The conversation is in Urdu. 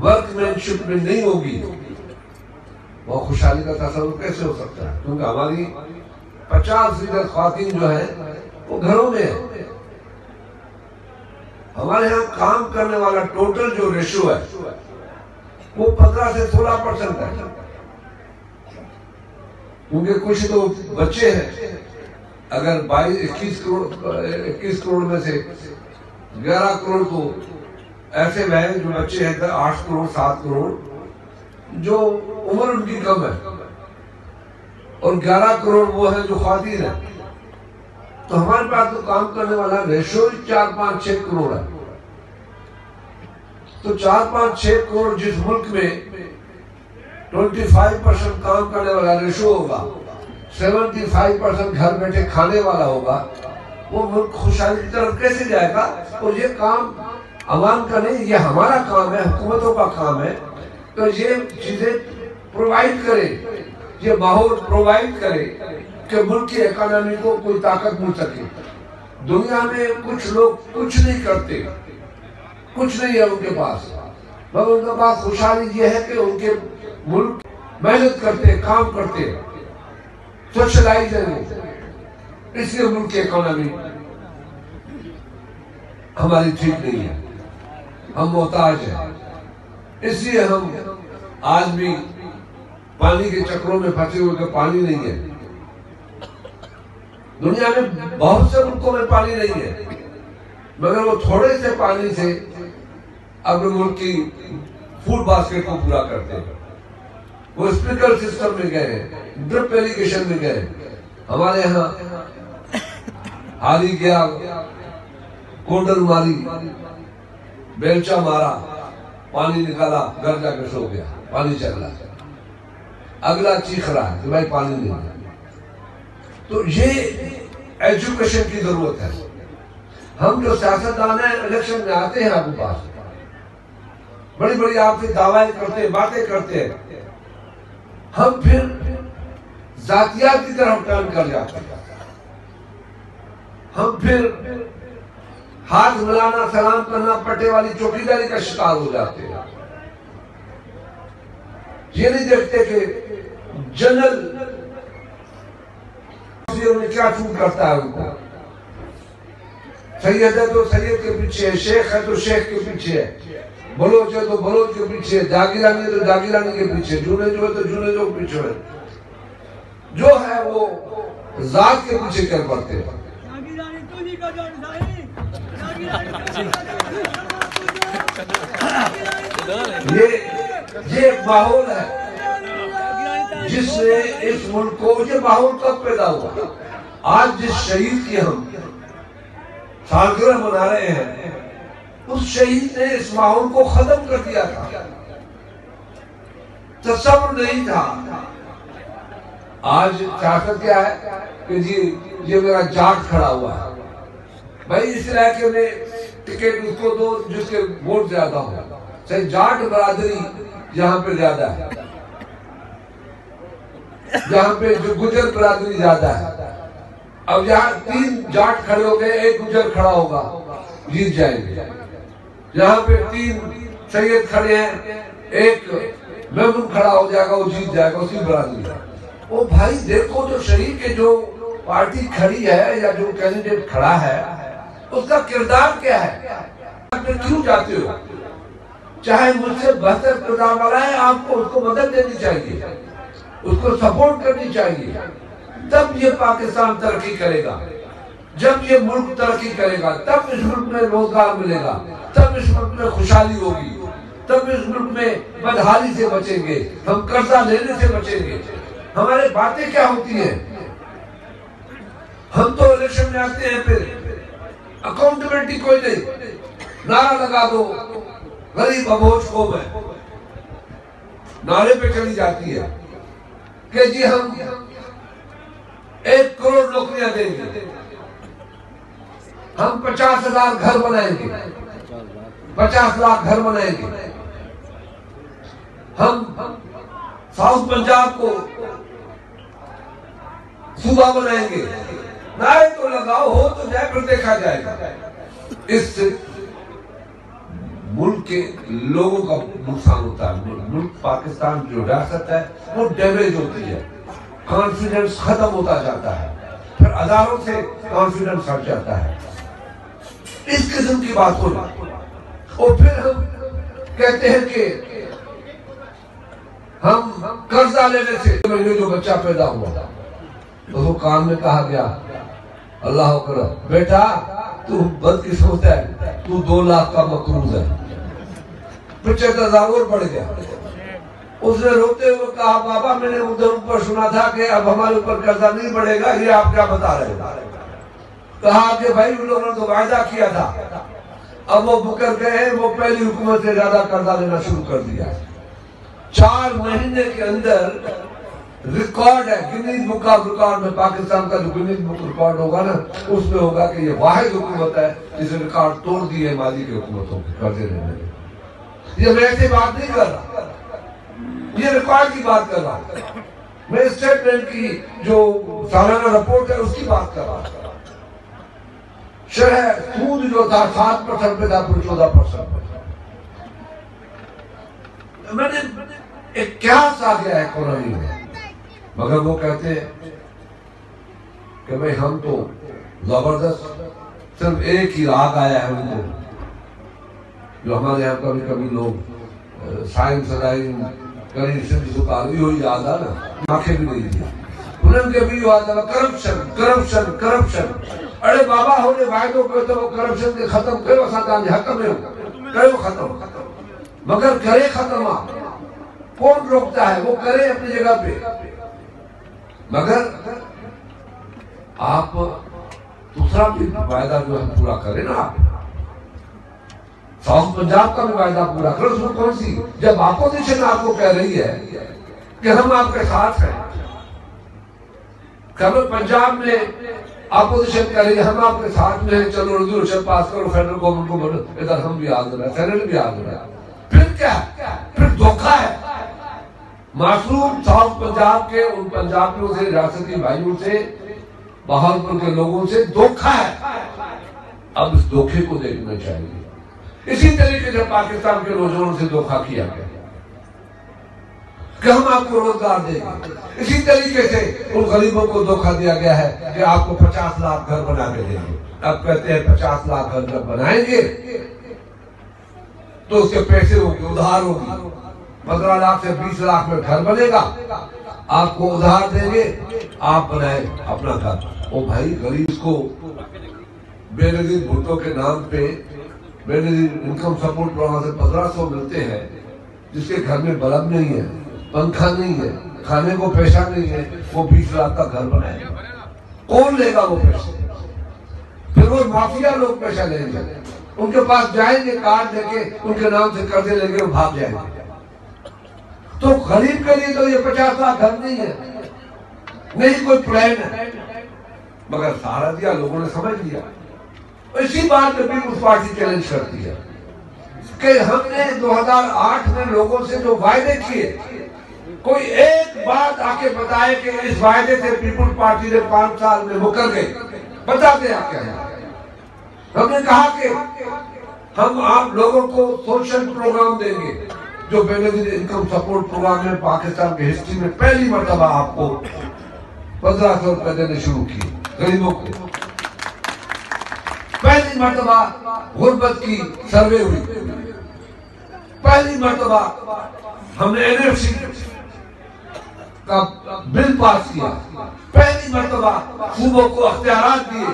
ورک مین شپ میں نہیں ہوگی وہ خوشحالی کا تصور کیسے ہو سکتا ہے؟ کیونکہ ہماری 50% خواتین جو ہیں وہ گھروں میں ہیں. ہمارے ہاں کام کرنے والا ٹوٹل جو ریشو ہے وہ 15 سے 16% ہے. کیونکہ کچھ تو بچے ہیں، اگر 21 کروڑ میں سے 11 کروڑ تو ایسے ہیں جو بچے ہیں 8 کروڑ 7 کروڑ جو عمر ان کی کم ہے، اور 11 کروڑ وہ ہیں جو خواتین ہیں. تو ہمارے پاس تو کام کرنے والا ریشو 4-5-6 کروڑ ہے. تو 4-5-6 کروڑ جس ملک میں 25% کام کرنے والا ریشو ہوگا، 75% گھر بیٹھے کھانے والا ہوگا، وہ ملک خوشحالی کی طرف کیسے جائے گا؟ اور یہ کام عوام کا نہیں، یہ ہمارا کام ہے، حکومتوں کا کام ہے. تو یہ چیزیں پرووائڈ کرے، یہ ماحول پرووائڈ کرے کہ ملک کی اکانومی کو کوئی طاقت مل سکے. دنیا میں کچھ لوگ کچھ نہیں کرتے، کچھ نہیں ہے ان کے پاس، مگر ان کے پاس خوشحالی یہ ہے کہ ان کے ملک محنت کرتے، کام کرتے، سوشلائز ہے. اس لیے ملک کی اکانومی ہماری ٹھیک نہیں ہے، ہم محتاج ہیں. اس لیے ہم آج بھی پانی کے چکروں میں پھنسے ہوئے کہ پانی نہیں ہے. دنیا میں بہت سے ملکوں میں پانی نہیں ہے، مگر وہ تھوڑے سے پانی سے اپنے ملک کی فوڈ باسکٹ کو پورا کرتے ہیں. وہ اسپرنکلر سسٹم میں گئے، ڈرپ ایریگیشن میں گئے. ہمارے یہاں حالی گیا، کوڈر ماری، بیلچا مارا، پانی نکالا، گھر جا کے سو گیا، پانی چل رہا ہے. اگلا چیخ رہا ہے کہ بھائی پانی نہیں ہے. تو یہ ایجوکیشن کی ضرورت ہے. ہم جو سیاستدان ہیں الیکشن میں آتے ہیں آپ کے پاس، بڑی بڑی آپ سے دعوائیں کرتے ہیں، باتیں کرتے ہیں، ہم پھر ذاتیات کی طرف ٹرن کر جاتے ہیں. ہم پھر ہاتھ ملانا، سلام کرنا، پٹے والی چوکیداری کا شکار ہو جاتے ہیں. یہ نہیں دیکھتے کہ جنرل میں کیا چھوٹ کرتا ہے ان کو. سید ہے تو سید کے پیچھے ہے، شیخ ہے تو شیخ کے پیچھے ہے، بلوچ ہے تو بلوچ کے پیچھے ہے، جاگیرانی ہے تو جاگیرانی کے پیچھے، جونے جو ہے تو جونے جو کے پیچھے ہے. جو ہے وہ ذات کے پیچھے چل پڑتے ہیں. یہ ایک ماحول ہے جس نے اس ملک کو، یہ ماحول کب پیدا ہوا؟ آج جس شہید کی ہم سالگرہ منا رہے ہیں، اس شہید نے اس ماحول کو ختم کر دیا تھا. تصور نہیں تھا. آج سیاست کیا ہے کہ جی یہ میرا جاٹ کھڑا ہوا ہے، بھائی اس علاقے میں ٹکٹ اس کو دو جس کے ووٹ زیادہ ہو. صحیح، جاٹ برادری یہاں پہ زیادہ ہے، یہاں پہ جو گجر برادری زیادہ ہے. اب یہاں 3 جاٹ کھڑے ہو گئے، ایک گجر کھڑا ہوگا، جیت جائیں گے. یہاں پہ 3 سید کھڑے ہیں، ایک میمن کھڑا ہو جائے گا، وہ جیت جائے گا، اسی برادری. وہ بھائی دیکھو جو شہید کے جو پارٹی کھڑی ہے یا جو کینڈیڈیٹ کھڑا ہے اس کا کردار کیا ہے. آپ کیوں جاتے ہو؟ چاہے مجھ سے بہتر کردار والا ہے، آپ کو اس کو مدد دینی چاہیے، اس کو سپورٹ کرنی چاہیے. تب یہ پاکستان ترقی کرے گا. جب یہ ملک ترقی کرے گا تب اس ملک میں روزگار ملے گا، تب اس ملک میں خوشحالی ہوگی، تب اس ملک میں بدحالی سے بچیں گے، ہم قرضہ لینے سے بچیں گے. ہمارے باتیں کیا ہوتی ہیں؟ ہم تو الیکشن میں آتے ہیں، پھر اکاؤنٹیبلٹی کوئی نہیں، نعرہ لگا دو، غریب ابوج قوم ہے، نعرے پہ چلی جاتی ہے کہ جی ہم 1 کروڑ نوکریاں دیں گے، ہم 50,000 گھر بنائیں گے، 50 لاکھ گھر بنائیں گے، ہم ساؤتھ پنجاب کو صوبہ بنائیں گے. نعرے تو لگاؤ، ہو تو جائے، پھر دیکھا جائے گا. اس سے ملک ملک کے لوگوں کا نقصان ہوتا ہے. ملک پاکستان جو ریاست ہے وہ ڈیمیج ہوتی ہے, کانفیڈنس ختم ہوتا جاتا ہے, پھر ہزاروں سے کانفیڈنس ہٹ جاتا ہے. اس قسم کی بات ہو جاتی. اور پھر ہم کہتے ہیں کہ ہم قرضہ لینے سے جو بچہ پیدا ہوا اس کو کان میں کہا گیا اللہ اکبر بیٹا تو بدقسمت ہے, تو 2 لاکھ کا مقروض ہے. پھر 70,000 اور بڑھ گیا. اس نے روتے ہوئے کہا بابا میں نے ادھر اوپر سنا تھا کہ اب ہمارے اوپر قرضہ نہیں بڑھے گا, یہ آپ کیا بتا رہے ہیں؟ کہا کہ بھائی ان لوگوں نے تو وعدہ کیا تھا, اب وہ مکر گئے, وہ پہلی حکومت سے زیادہ قرضہ لینا شروع کر دیا. 4 مہینے کے اندر ریکارڈ ہے گنیز بک آف ریکارڈ میں, پاکستان کا جو گنیز بک ریکارڈ ہوگا نا اس میں ہوگا کہ یہ واحد حکومت ہے جس نے ریکارڈ توڑ دیے ماضی کی حکومتوں کے قرضے لینے میں. یہ میں ایسی بات نہیں کر رہا, یہ ریکارڈ کی بات کر رہا ہوں. میں اسٹیٹ بینک کی جو سالانہ رپورٹ ہے اس کی بات کر رہا ہوں. شرح سود جو تھا 7% پہ تھا, پھر 14% پہ تھا. میں نے ایک قیاس آ گیا ہے اکانومی میں, مگر وہ کہتے ہیں کہ بھئی ہم تو زبردست, صرف ایک ہی راگ آیا ہے ان کو, جو ہمارے یہاں کبھی کبھی لوگ سائنس رائن کری سندھ سکاروی ہوئی یاد آ نا, آنکھیں بھی نہیں دی انہوں کے بھی یاد آ کرپشن کرپشن کرپشن. ارے بابا ہونے وعدوں کو تو وہ کرپشن کے ختم کرے وساطان حق میں کرے وہ ختم, مگر کرے ختم آپ کون روکتا ہے, وہ کرے اپنی جگہ پہ. مگر آپ دوسرا بھی وعدہ جو ہم پورا کریں نا, آپ ساؤتھ پنجاب کا بھی وعدہ پورا کریں. اس میں کون سی, جب اپوزیشن آپ کو کہہ رہی ہے کہ ہم آپ کے ساتھ ہیں, کہ پنجاب میں اپوزیشن کہہ رہی ہے ہم آپ کے ساتھ میں ہیں, چلو ریزولوشن پاس کرو فیڈرل گورنمنٹ کو بولو, ادھر ہم بھی حاضر ہیں, سینیٹ بھی حاضر ہے. پھر کیا ہے, پھر دھوکہ ہے. معصوم ساؤتھ پنجاب کے ان پنجابیوں سے, ریاستی بھائیوں سے, بہاولپور کے لوگوں سے دھوکہ ہے. اب اس دھوکے کو دیکھنا چاہیے. اسی طریقے سے پاکستان کے نوجوانوں سے دھوکہ کیا گیا کہ ہم آپ کو روزگار دیں گے. اسی طریقے سے ان غریبوں کو دھوکہ دیا گیا ہے کہ آپ کو 50 لاکھ گھر بنا کے دیں گے. اب کہتے ہیں 50 لاکھ گھر جب بنائیں گے تو اس کے پیسے ہوگی, ادھار ہوگی. 15 لاکھ سے 20 لاکھ میں گھر بنے گا, آپ کو ادھار دیں گے, آپ بنائیں اپنا گھر. او بھائی غریب کو بے نظیر بھٹو کے نام پہ بے نظیر انکم سپورٹ پروگرام سے 1500 ملتے ہیں, جس کے گھر میں بلب نہیں ہے, پنکھا نہیں ہے, کھانے کو پیسہ نہیں ہے, وہ 20 لاکھ کا گھر بنائے گا. کون لے گا وہ پیسے؟ پھر وہ مافیا لوگ پیسہ لیں گے, ان کے پاس جائیں گے کارڈ لے کے, ان کے نام سے قرضے لے کے وہ بھاگ جائیں گے. تو غریب کے لیے تو یہ 50 لاکھ گھر نہیں ہے, نہیں کوئی پلان ہے, مگر سہارا دیا, لوگوں نے سمجھ لیا. اسی بات میں پیپلز پارٹی چیلنج کرتی ہے کہ ہم نے 2008 میں لوگوں سے جو وعدے کیے, کوئی ایک بات آ کے بتائے کہ اس وعدے سے پیپلز پارٹی نے 5 سال میں مکر گئی. بتاتے ہیں کیا ہے. ہم نے کہا کہ ہم آپ لوگوں کو سوشل پروگرام دیں گے, جو بے نظیر انکم سپورٹ پروگرام میں پاکستان کی ہسٹری میں پہلی مرتبہ آپ کو 1500 روپے دینے شروع کیے غریبوں کو. پہلی مرتبہ غربت کی سروے ہوئی, پہلی مرتبہ ہم نے NFC کا بل پاس کیا, پہلی مرتبہ صوبوں کو اختیارات دیے.